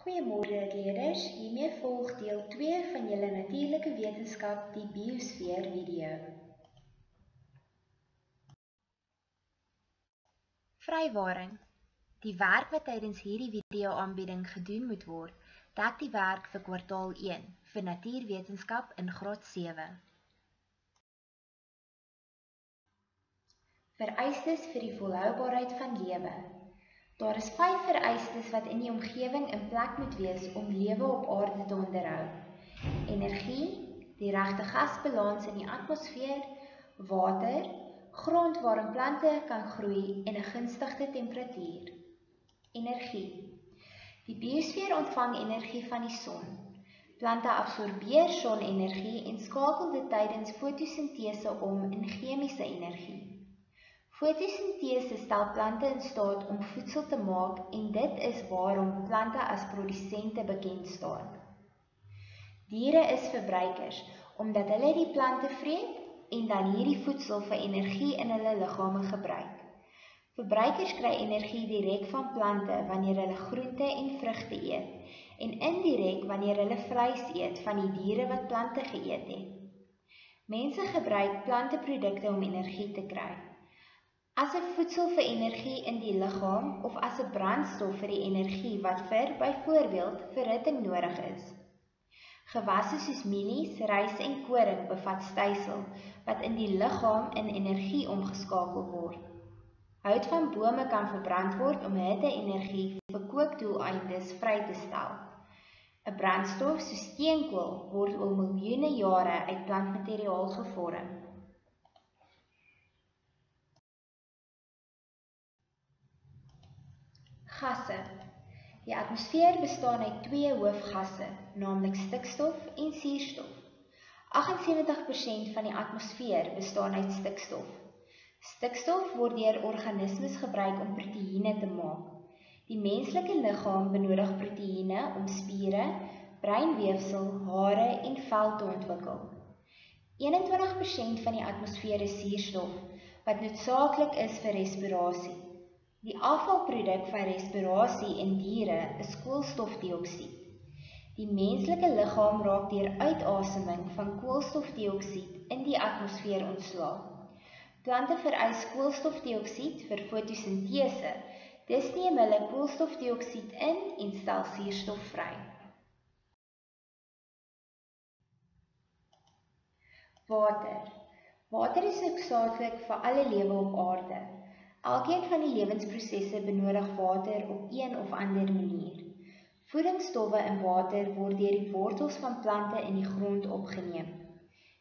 Goeiemôre leerders, hiermee volg deel 2 van julle natuurlike wetenskap, die biosfeer video. Vrywaring. Die werk wat tydens hierdie video-aanbieding gedoen moet word, dek die werk vir kwartaal 1 vir natuurwetenskap in graad 7. Vereistes vir die volhoubaarheid van lewe. Daar is 5 vereistes wat in die omgewing in plek moet wees om lewe op aarde te onderhou. Energie, die regte gasbalans in die atmosfeer, water, grond waarin plante kan groei en 'n gunstige temperatuur. Energie. Die biosfeer ontvang energie van die son. Plante absorbeer sonenergie en skakel dit tydens fotosintese om in chemiese energie. Fotosintese stel plante in staat om voedsel te maak en dit is waarom plante as produsente bekend staan. Diere is verbruikers omdat hulle die plante vreet en dan hierdie voedsel vir energie in hulle liggame gebruik. Verbruikers kry energie direk van plante wanneer hulle groente en vrugte eet en indirek wanneer hulle vleis eet van die diere wat plante geëet het. Mense gebruik planteprodukte om energie te kry. As 'n voedsel vir energie in die liggaam of as 'n brandstof vir die energie wat vir byvoorbeeld verhitting nodig is. Gewasse soos mielies, rys en koring bevat stysel wat in die liggaam in energie omgeskakel word. Hout van bome kan verbrand word om hitte-energie vir kookdoeleindes vry te stel. 'n Brandstof soos steenkool word oor miljoene jare uit plantmateriaal gevorm. Gasse. Die atmosfeer bestaan uit 2 hoofgasse, naamlik stikstof en suurstof. 78% van die atmosfeer bestaan uit stikstof. Stikstof word deur organismes gebruik om proteïene te maak. Die menslike liggaam benodig proteïene om spiere, breinweefsel, hare en vel te ontwikkel. 21% van die atmosfeer is suurstof, wat noodsaaklik is vir respirasie. Die afvalproduk van respirasie in diere is koolstofdioksied. Die menslike liggaam raak deur uitaseming van koolstofdioksied in die atmosfeer ontslae. Plante vereis koolstofdioksied vir fotosintese, dus neem hulle koolstofdioksied in en stel suurstof vry. Water. Water is noodsaaklik vir alle lewe op aarde. Elkeen van die lewensprosesse benodig water op een of ander manier. Voedingsstowwe in water word deur die wortels van plante in die grond opgeneem.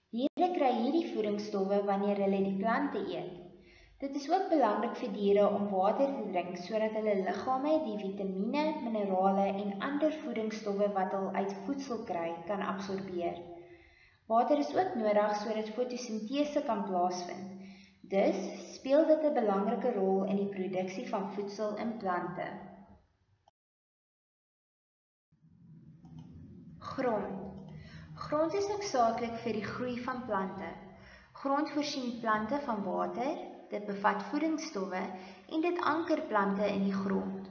Diere kry hierdie voedingsstowwe wanneer hulle die plante eet. Dit is ook belangrik vir diere om water te drink sodat hulle liggame die vitamiene, minerale en ander voedingsstowwe wat hulle uit voedsel kry, kan absorbeer. Water is ook nodig sodat fotosintese kan plaasvind. Dus speel dit 'n belangrike rol in die produksie van voedsel in plante. Grond. Grond is noodsaaklik vir die groei van plante. Grond voorsien plante van water, dit bevat voedingsstowwe en dit anker plante in die grond.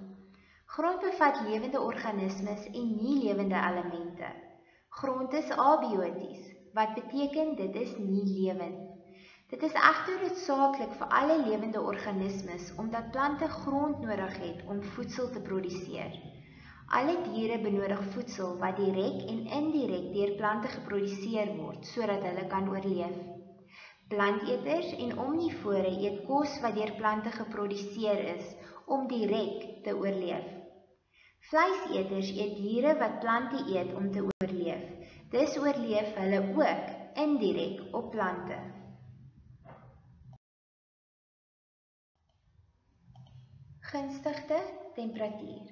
Grond bevat lewende organismes en nie-lewende elemente. Grond is abioties, wat beteken dit is nie lewend. Dit is egter noodsaaklik vir alle lewende organismes omdat plante grond nodig het om voedsel te produseer. Alle diere benodig voedsel wat direk en indirek deur plante geproduseer word sodat hulle kan oorleef. Planteters en omnivore eet kos wat deur plante geproduseer is om direk te oorleef. Vleiseters eet diere wat plante eet om te oorleef. Dus oorleef hulle ook indirek op plante. Gunstige temperatuur.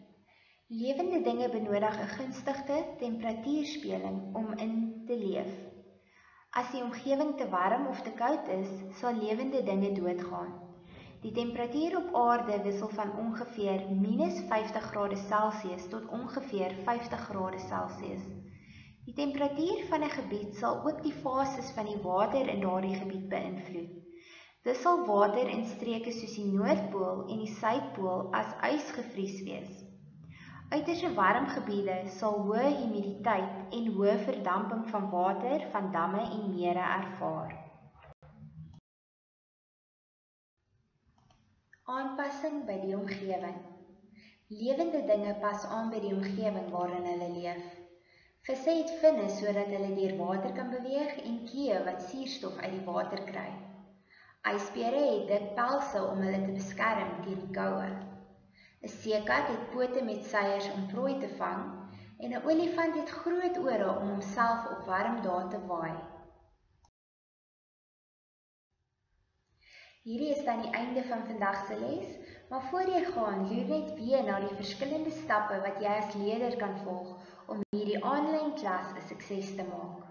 Lewende dinge benodig 'n gunstige temperatuurspeling om in te leef. As die omgewing te warm of te koud is, sal lewende dinge doodgaan. Die temperatuur op aarde wissel van ongeveer -50°C tot ongeveer 50°C. Die temperatuur van 'n gebied sal ook die fases van die water in daardie gebied beïnvloed. Dit sal water in streke soos die Noordpool en die Suidpool as ys gevries wees. Uiterste warm gebiede sal hoë humiditeit en hoë verdamping van water van damme en mere ervaar. Aanpassing by die omgewing. Lewende dinge pas aan by die omgewing waarin hulle leef. Visse het vinne sodat hulle deur water kan beweeg en kieë wat suurstof uit die water kry. Ysbere het dik pelse om hulle te beskerm teen die koue. 'n Seekat het pote met seiers om prooi te vang en 'n olifant het groot ore om homself op warm dae te waai. Hierdie is dan die einde van vandag se les, maar voor jy gaan, loer net weer na die verskillende stappe wat jy as leerder kan volg om hierdie aanlyn klas 'n sukses te maak.